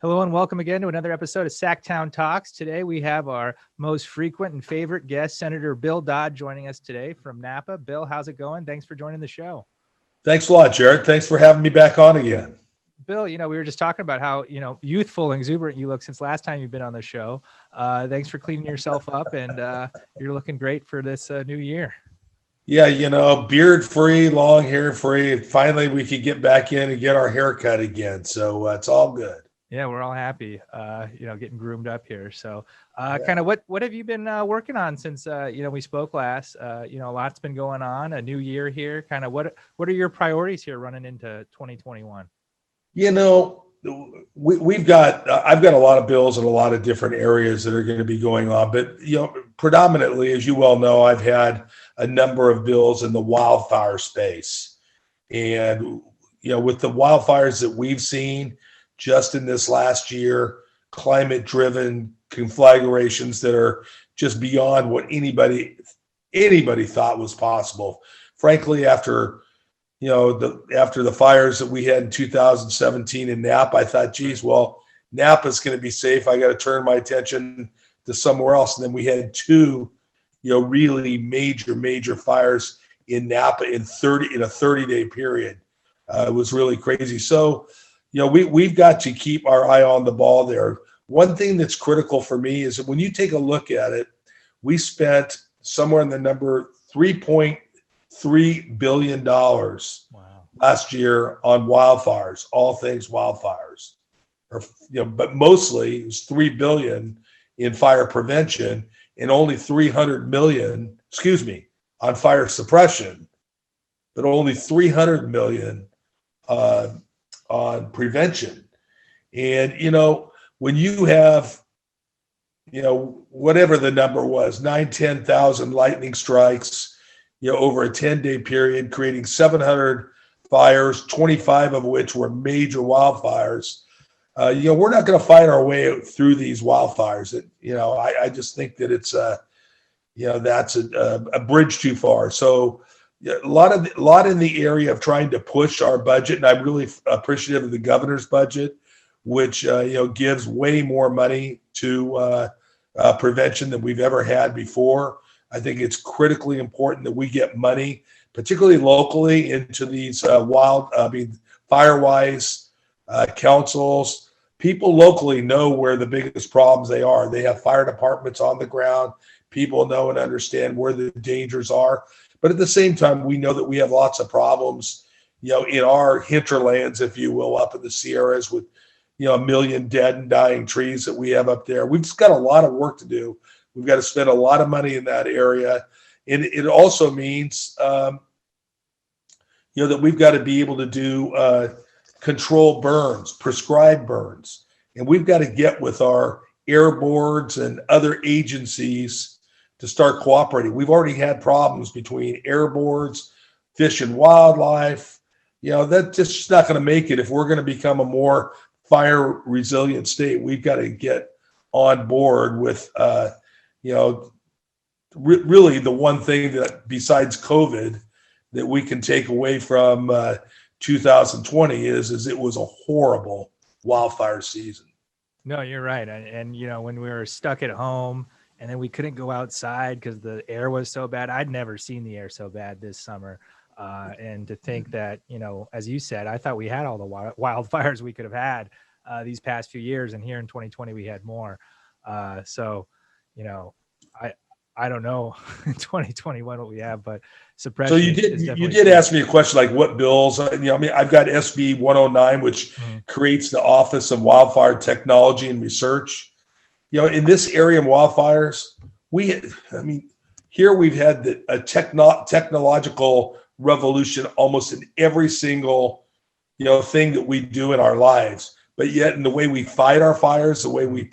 Hello and welcome again to another episode of SacTown Talks. Today we have our most frequent and favorite guest, Senator Bill Dodd, joining us today from Napa. Bill, how's it going? Thanks for joining the show. Thanks a lot, Jared. Thanks for having me back on again. Bill, we were just talking about how, youthful and exuberant you look since last time you've been on the show. Thanks for cleaning yourself up, and you're looking great for this new year. Yeah, beard free, long hair free. Finally, we could get back in and get our hair cut again. So it's all good. Yeah, we're all happy, getting groomed up here. So kind of what have you been working on since, we spoke last? A lot's been going on, a new year here. Kind of what are your priorities here running into 2021? I've got a lot of bills in a lot of different areas that are going to be going on. But, predominantly, as you well know, I've had a number of bills in the wildfire space. And, with the wildfires that we've seen, just in this last year, climate-driven conflagrations that are just beyond what anybody thought was possible. Frankly, after the fires that we had in 2017 in Napa, I thought, geez, well, Napa's going to be safe. I got to turn my attention to somewhere else. And then we had two, really major fires in Napa in a 30-day period. It was really crazy. So, we've got to keep our eye on the ball there. One thing that's critical for me is that when you take a look at it, we spent somewhere in the number $3.3 billion last year on wildfires, all things wildfires. But mostly it was $3 billion in fire prevention and only $300 million, on fire suppression, but only $300 million on prevention. And, when you have, whatever the number was, 10,000 lightning strikes, over a 10-day period, creating 700 fires, 25 of which were major wildfires. We're not going to fight our way through these wildfires. I just think that it's, that's a bridge too far. So, a lot in the area of trying to push our budget, and I'm really appreciative of the governor's budget, which gives way more money to prevention than we've ever had before. I think it's critically important that we get money, particularly locally, into these Firewise councils. People locally know where the biggest problems they are. They have fire departments on the ground. People know and understand where the dangers are. But at the same time, we know that we have lots of problems, in our hinterlands, if you will, up in the Sierras with, 1 million dead and dying trees that we have up there. We've just got a lot of work to do. We've got to spend a lot of money in that area. And it also means, that we've got to be able to do control burns, prescribed burns. And we've got to get with our air boards and other agencies to start cooperating. We've already had problems between air boards, Fish and Wildlife. That's just not going to make it if we're going to become a more fire resilient state. We've got to get on board with, really the one thing that besides COVID that we can take away from 2020 is it was a horrible wildfire season. No, you're right. And when we were stuck at home, and then we couldn't go outside because the air was so bad. I'd never seen the air so bad this summer. And to think that, as you said, I thought we had all the wildfires we could have had these past few years. And here in 2020, we had more. So, I don't know in 2021 what we have, but suppression. So you did ask me a question like what bills, I've got SB 109, which creates the Office of Wildfire Technology and Research. In this area of wildfires, here we've had a technological revolution almost in every single, thing that we do in our lives. But yet in the way we fight our fires, the way we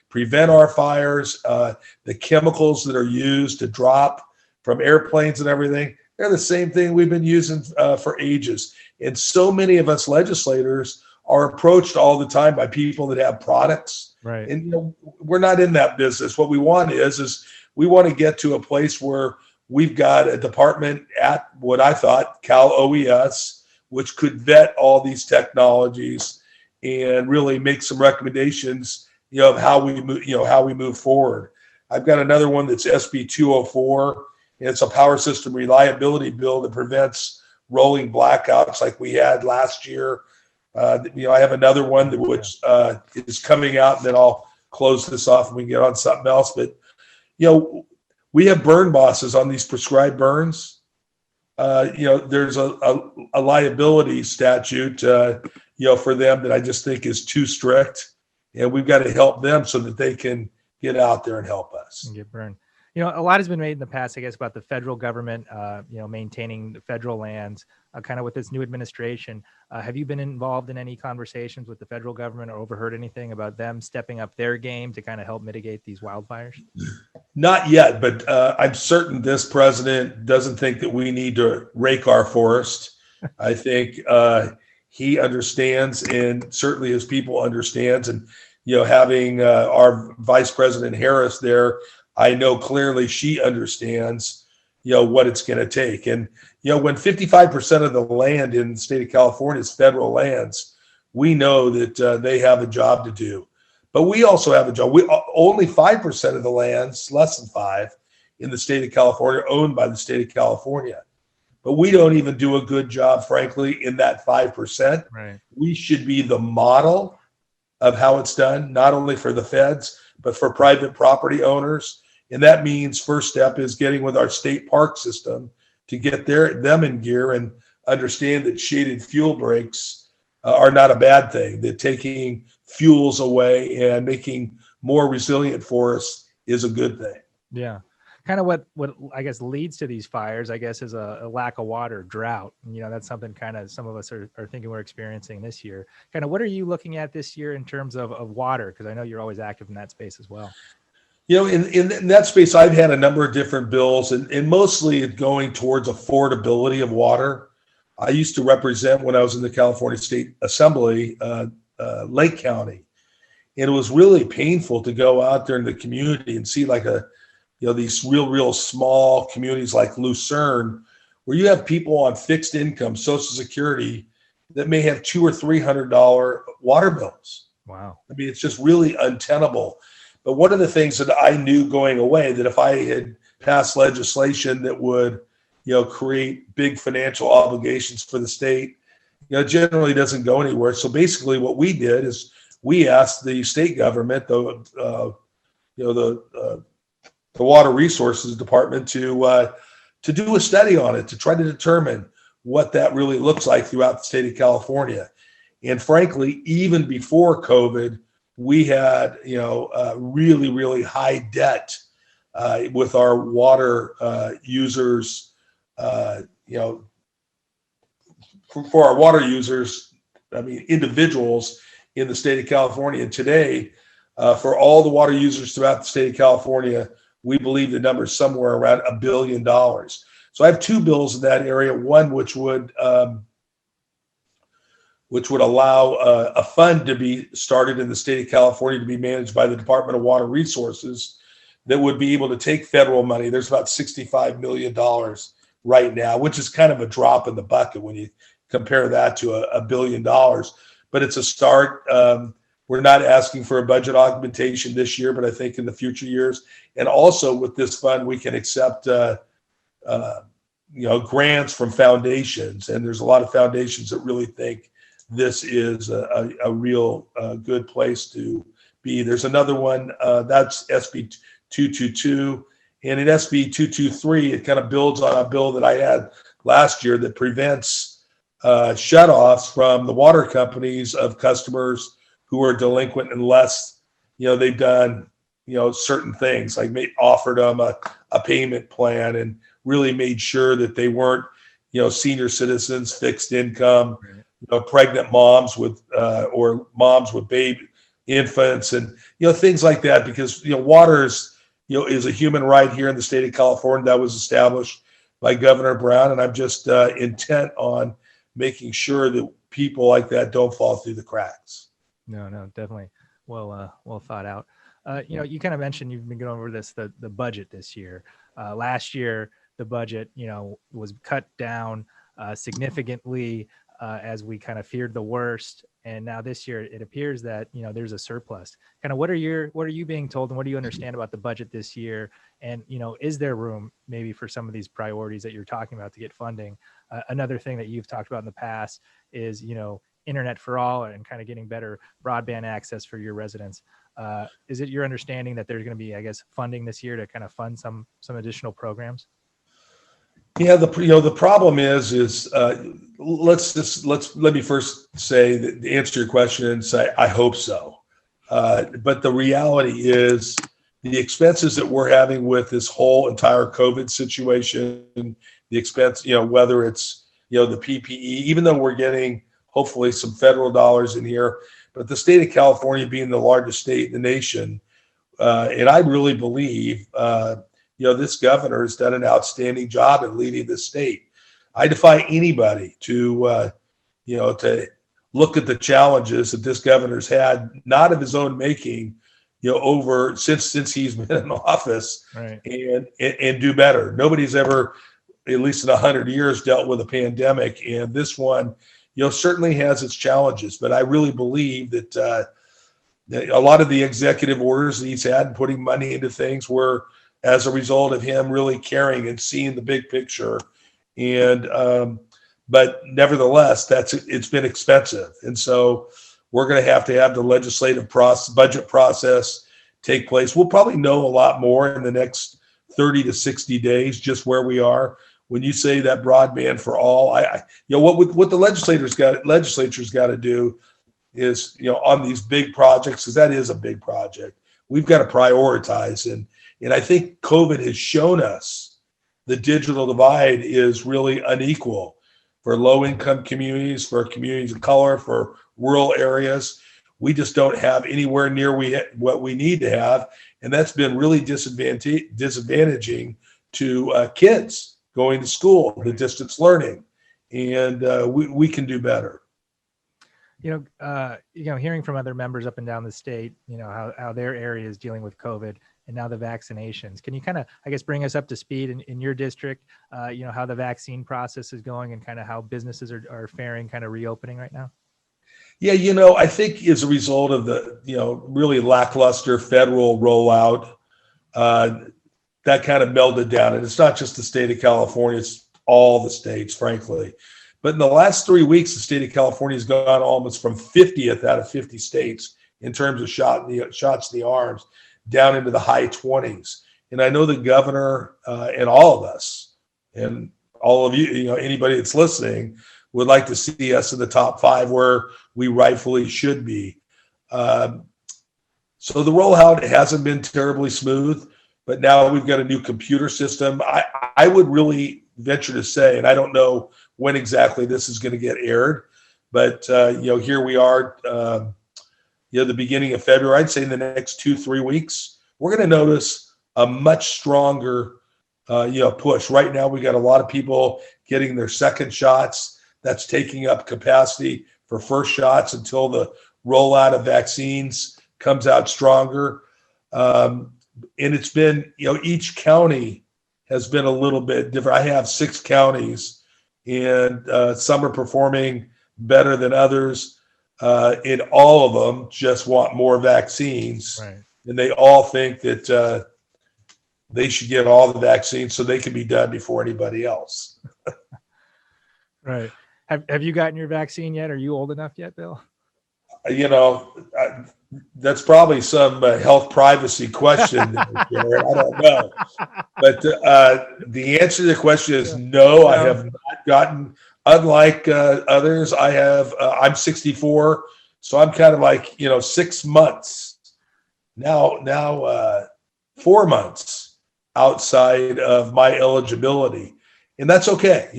prevent our fires, the chemicals that are used to drop from airplanes and everything, they're the same thing we've been using for ages. And so many of us legislators are approached all the time by people that have products. Right. And we're not in that business. What we want is we want to get to a place where we've got a department at what I thought Cal OES, which could vet all these technologies and really make some recommendations, of how we move, how we move forward. I've got another one that's SB 204, and it's a power system reliability bill that prevents rolling blackouts like we had last year. I have another one that which is coming out, and then I'll close this off and we can get on something else. But we have burn bosses on these prescribed burns. There's a liability statute, for them that I just think is too strict, and we've got to help them so that they can get out there and help us. And get burned. A lot has been made in the past, I guess, about the federal government, maintaining the federal lands, kind of with this new administration. Have you been involved in any conversations with the federal government or overheard anything about them stepping up their game to kind of help mitigate these wildfires? Not yet, but I'm certain this president doesn't think that we need to rake our forest. I think he understands, and certainly his people understands. And, having our Vice President Harris there, I know clearly she understands, what it's going to take. And, when 55% of the land in the state of California is federal lands, we know that they have a job to do. But we also have a job. Only 5% of the lands, less than 5, in the state of California are owned by the state of California. But we don't even do a good job, frankly, in that 5%. Right. We should be the model of how it's done, not only for the feds, but for private property owners. And that means first step is getting with our state park system to get them in gear and understand that shaded fuel breaks are not a bad thing, that taking fuels away and making more resilient forests is a good thing. Yeah. Kind of what I guess leads to these fires, I guess, is a lack of water, drought. And, that's something kind of some of us are thinking we're experiencing this year. Kind of what are you looking at this year in terms of water? Because I know you're always active in that space as well. In that space, I've had a number of different bills, and mostly going towards affordability of water. I used to represent, when I was in the California State Assembly, Lake County. And it was really painful to go out there in the community and see these real small communities like Lucerne, where you have people on fixed income, Social Security, that may have $200 or $300 water bills. Wow. I mean, it's just really untenable. But one of the things that I knew going away, that if I had passed legislation that would, create big financial obligations for the state, generally doesn't go anywhere. So basically what we did is we asked the state government, the Water Resources Department to do a study on it, to try to determine what that really looks like throughout the state of California. And frankly, even before COVID, we had, really, really high debt with our water users, for our water users, individuals in the state of California. And today, for all the water users throughout the state of California, we believe the number is somewhere around $1 billion. So I have two bills in that area. One which would allow a fund to be started in the state of California to be managed by the Department of Water Resources that would be able to take federal money. There's about $65 million right now, which is kind of a drop in the bucket when you compare that to $1 billion. But it's a start. We're not asking for a budget augmentation this year, but I think in the future years. And also with this fund, we can accept grants from foundations. And there's a lot of foundations that really think this is a real good place to be. There's another one, that's SB 222. And in SB 223, it kind of builds on a bill that I had last year that prevents shutoffs from the water companies of customers who are delinquent unless, they've done, certain things, like offered them a payment plan and really made sure that they weren't, senior citizens, fixed income, pregnant moms with or moms with baby infants, and things like that, because water is a human right here in the state of California. That was established by Governor Brown, and I'm just intent on making sure that people like that don't fall through the cracks. No, definitely well thought out. You kind of mentioned you've been going over the budget this year. Last year the budget was cut down significantly. as we kind of feared the worst. And now this year, it appears that, there's a surplus. Kind of what are you being told, and what do you understand about the budget this year? And, is there room maybe for some of these priorities that you're talking about to get funding? Another thing that you've talked about in the past is, internet for all and kind of getting better broadband access for your residents. Is it your understanding that there's going to be, I guess, funding this year to kind of fund some additional programs? Yeah, the problem is let me first say that, to answer your question, and say I hope so. But the reality is the expenses that we're having with this whole entire COVID situation, the expense, whether it's the PPE, even though we're getting hopefully some federal dollars in here, but the state of California being the largest state in the nation, and I really believe this governor has done an outstanding job at leading the state. I defy anybody to look at the challenges that this governor's had, not of his own making, over since he's been in office, right, and do better. Nobody's ever, at least in 100 years, dealt with a pandemic, and this one, certainly has its challenges. But I really believe that a lot of the executive orders that he's had and putting money into things were as a result of him really caring and seeing the big picture. And but nevertheless, it's been expensive, and so we're going to have the legislative budget process take place. We'll probably know a lot more in the next 30 to 60 days, just where we are. When you say that broadband for all, what the legislature's got to do is, on these big projects, because that is a big project, we've got to prioritize. And I think COVID has shown us the digital divide is really unequal for low-income communities, for communities of color, for rural areas. We just don't have anywhere near what we need to have, and that's been really disadvantaging to kids going to school, the distance learning, and we can do better. Hearing from other members up and down the state, how their area is dealing with COVID and now the vaccinations. Can you kind of, I guess, bring us up to speed in your district, how the vaccine process is going and kind of how businesses are faring, kind of reopening right now? Yeah, I think as a result of the, really lackluster federal rollout, that kind of melded down. And it's not just the state of California, it's all the states, frankly. But in the last 3 weeks, the state of California has gone almost from 50th out of 50 states in terms of shots in the arms down into the high 20s. And I know the governor and all of us and all of you, anybody that's listening, would like to see us in the top 5 where we rightfully should be. So the rollout hasn't been terribly smooth, but now we've got a new computer system. I would really venture to say, and I don't know when exactly this is going to get aired, but here we are, the beginning of February. I'd say in the next 2-3 weeks, we're going to notice a much stronger push. Right now, we got a lot of people getting their second shots. That's taking up capacity for first shots until the rollout of vaccines comes out stronger. And it's been, each county has been a little bit different. I have 6 counties, and some are performing better than others. And all of them just want more vaccines. Right. And they all think that they should get all the vaccines so they can be done before anybody else. Right. Have you gotten your vaccine yet? Are you old enough yet, Bill? That's probably some health privacy question. I don't know. But the answer to the question is no, I have not gotten, unlike others, I'm 64, so I'm kind of like, 6 months, now 4 months outside of my eligibility. And that's okay.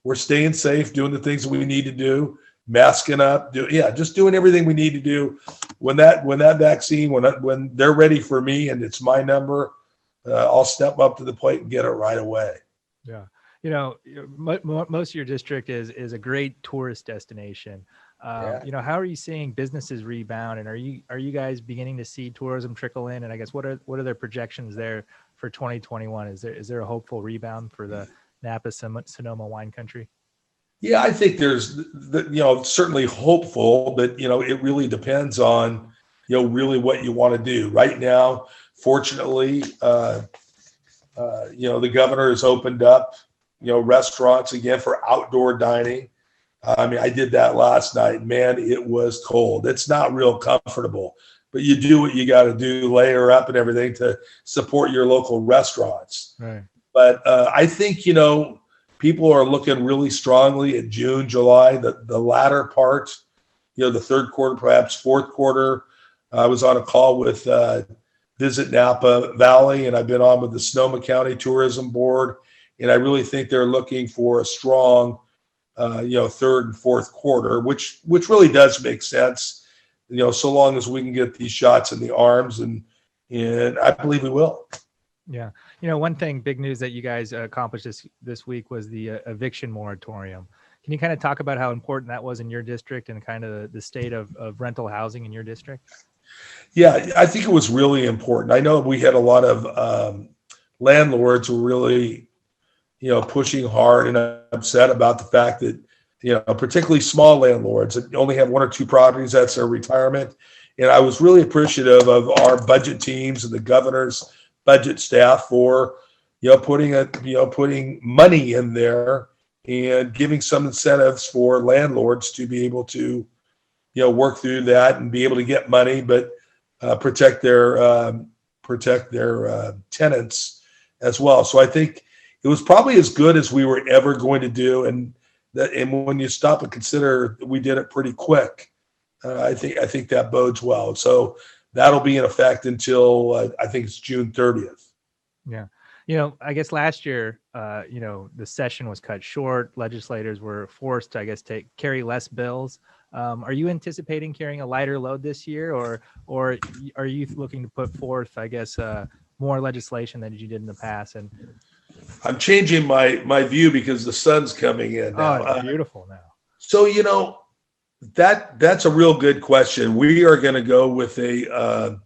We're staying safe, doing the things that we need to do, masking up, just doing everything we need to do. When that vaccine, when they're ready for me and it's my number, I'll step up to the plate and get it right away. Yeah. Most of your district is a great tourist destination. How are you seeing businesses rebound, and are you guys beginning to see tourism trickle in? And I guess what are their projections there for 2021? Is there a hopeful rebound for the Napa Sonoma wine country? Yeah, I think there's, certainly hopeful, but, it really depends on, really what you want to do. Right now, fortunately, the governor has opened up, restaurants again for outdoor dining. I mean, I did that last night. Man, it was cold. It's not real comfortable, but you do what you got to do, layer up and everything to support your local restaurants. Right. But I think, people are looking really strongly at June, July, the latter part, the third quarter, perhaps fourth quarter. I was on a call with Visit Napa Valley, and I've been on with the Sonoma County Tourism Board. And I really think they're looking for a strong, third and fourth quarter, which really does make sense, so long as we can get these shots in the arms, and I believe we will. Yeah. One thing, big news that you guys accomplished this week was the eviction moratorium. Can you kind of talk about how important that was in your district and kind of the state of rental housing in your district? Yeah, I think it was really important. I know we had a lot of landlords who were really, pushing hard and upset about the fact that, particularly small landlords that only have one or two properties, that's their retirement. And I was really appreciative of our budget teams and the governor's budget staff for, putting money in there and giving some incentives for landlords to be able to, work through that and be able to get money, but protect their tenants as well. So I think it was probably as good as we were ever going to do, and when you stop and consider, we did it pretty quick. I think that bodes well. So that'll be in effect until I think it's June 30th. Yeah. I guess last year, the session was cut short. Legislators were forced to, I guess, carry less bills. Are you anticipating carrying a lighter load this year, or are you looking to put forth, I guess, more legislation than you did in the past? And I'm changing my view because the sun's coming in now. Oh, it's beautiful now. So, that's a real good question. We are going to go with a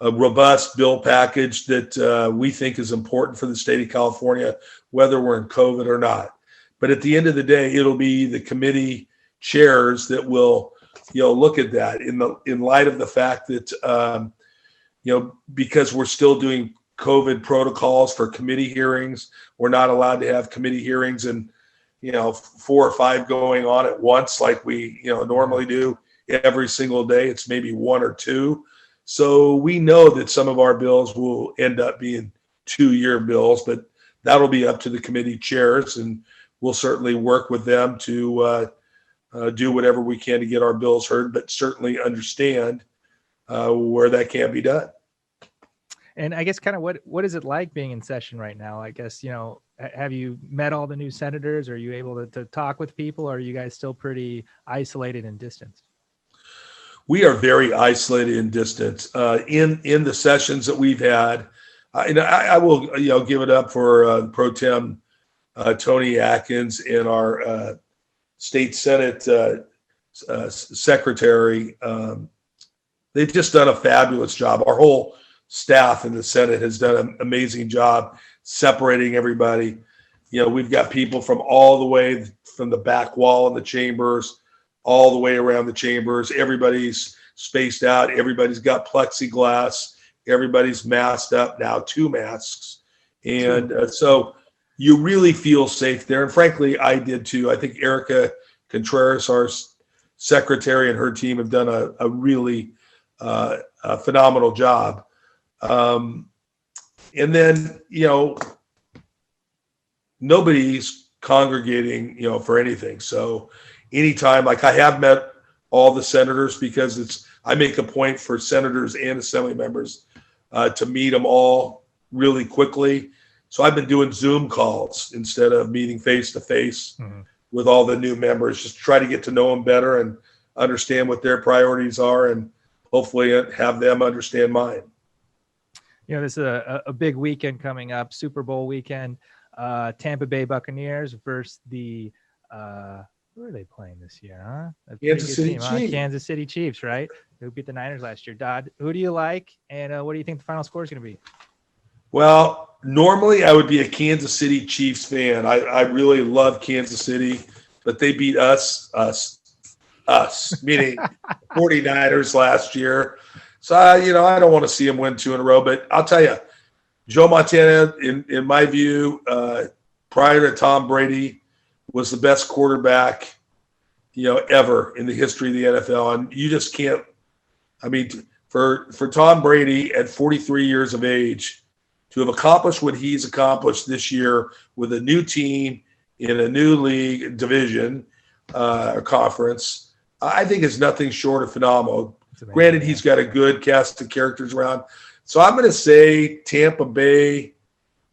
robust bill package that we think is important for the state of California, whether we're in COVID or not. But at the end of the day, it'll be the committee chairs that will, look at that in light of the fact that, because we're still doing COVID protocols for committee hearings, we're not allowed to have committee hearings and, 4 or 5 going on at once like we, normally do every single day. It's maybe 1 or 2. So we know that some of our bills will end up being 2-year bills, but that'll be up to the committee chairs, and we'll certainly work with them to do whatever we can to get our bills heard, but certainly understand where that can be done. And I guess kind of what is it like being in session right now? I guess, have you met all the new senators? Are you able to talk with people? Or are you guys still pretty isolated and distant? We are very isolated and distant in the sessions that we've had. I will, give it up for Pro Tem Tony Atkins and our State Senate Secretary. They've just done a fabulous job. Our whole staff in the Senate has done an amazing job separating everybody. We've got people from all the way from the back wall in the chambers, all the way around the chambers. Everybody's spaced out. Everybody's got plexiglass. Everybody's masked up now, 2 masks. And so you really feel safe there. And frankly, I did too. I think Erica Contreras, our secretary, and her team have done a really phenomenal job. And then, nobody's congregating, for anything. So anytime, like I have met all the senators because I make a point for senators and assembly members to meet them all really quickly. So I've been doing Zoom calls instead of meeting face to face with all the new members, just try to get to know them better and understand what their priorities are, and hopefully have them understand mine. This is a big weekend coming up, Super Bowl weekend. Tampa Bay Buccaneers versus the who are they playing this year, huh? Kansas City Chiefs. Kansas City Chiefs, right? Who beat the Niners last year. Dodd, who do you like, and what do you think the final score is going to be? Well, normally I would be a Kansas City Chiefs fan. I really love Kansas City. but they beat us, meaning 49ers last year. So, I don't want to see him win 2 in a row, but I'll tell you, Joe Montana, in my view, prior to Tom Brady, was the best quarterback, ever in the history of the NFL. And you just can't, for Tom Brady at 43 years of age to have accomplished what he's accomplished this year with a new team in a new league division or conference, I think is nothing short of phenomenal. Granted, he's got a good cast of characters around. So I'm going to say Tampa Bay.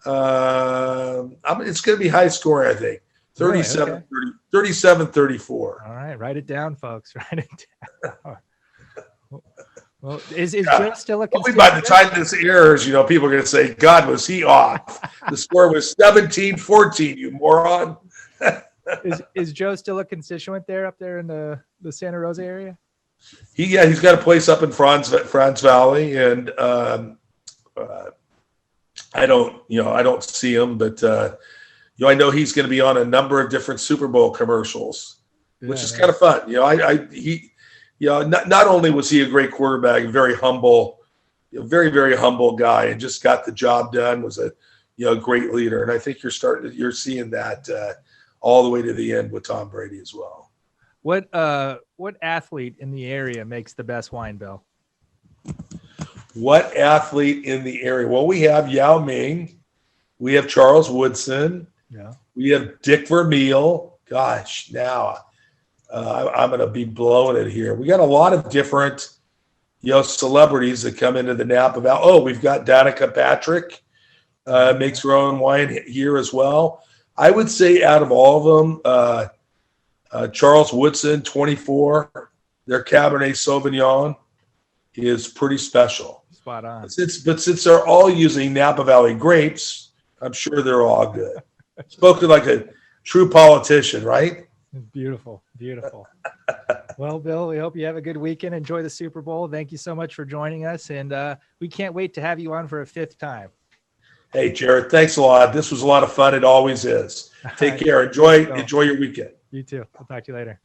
It's going to be high scoring, I think. 37-34. All right. Write it down, folks. Write it down. Well, is Joe still a constituent? By the time this airs, people are going to say, God, was he off? The score was 17-14, you moron. Is Joe still a constituent up there in the Santa Rosa area? He's got a place up in France Valley, and I don't see him, but I know he's going to be on a number of different Super Bowl commercials, which is kind of fun. Not only was he a great quarterback, very humble, very, very humble guy, and just got the job done, was a great leader. And I think you're seeing that all the way to the end with Tom Brady as well. What athlete in the area makes the best wine, Bill? What athlete in the area? Well, we have Yao Ming, we have Charles Woodson, we have Dick Vermeil. Gosh, now I'm going to be blowing it here. We got a lot of different, celebrities that come into the Napa Valley. Oh, we've got Danica Patrick, makes her own wine here as well. I would say out of all of them, Charles Woodson, 24, their Cabernet Sauvignon is pretty special. Spot on. But since they're all using Napa Valley grapes, I'm sure they're all good. Spoken like a true politician, right? Beautiful. Well, Bill, we hope you have a good weekend. Enjoy the Super Bowl. Thank you so much for joining us, and we can't wait to have you on for a 5th time. Hey, Jared, thanks a lot. This was a lot of fun. It always is. Take care. Enjoy your weekend. You too. I'll talk to you later.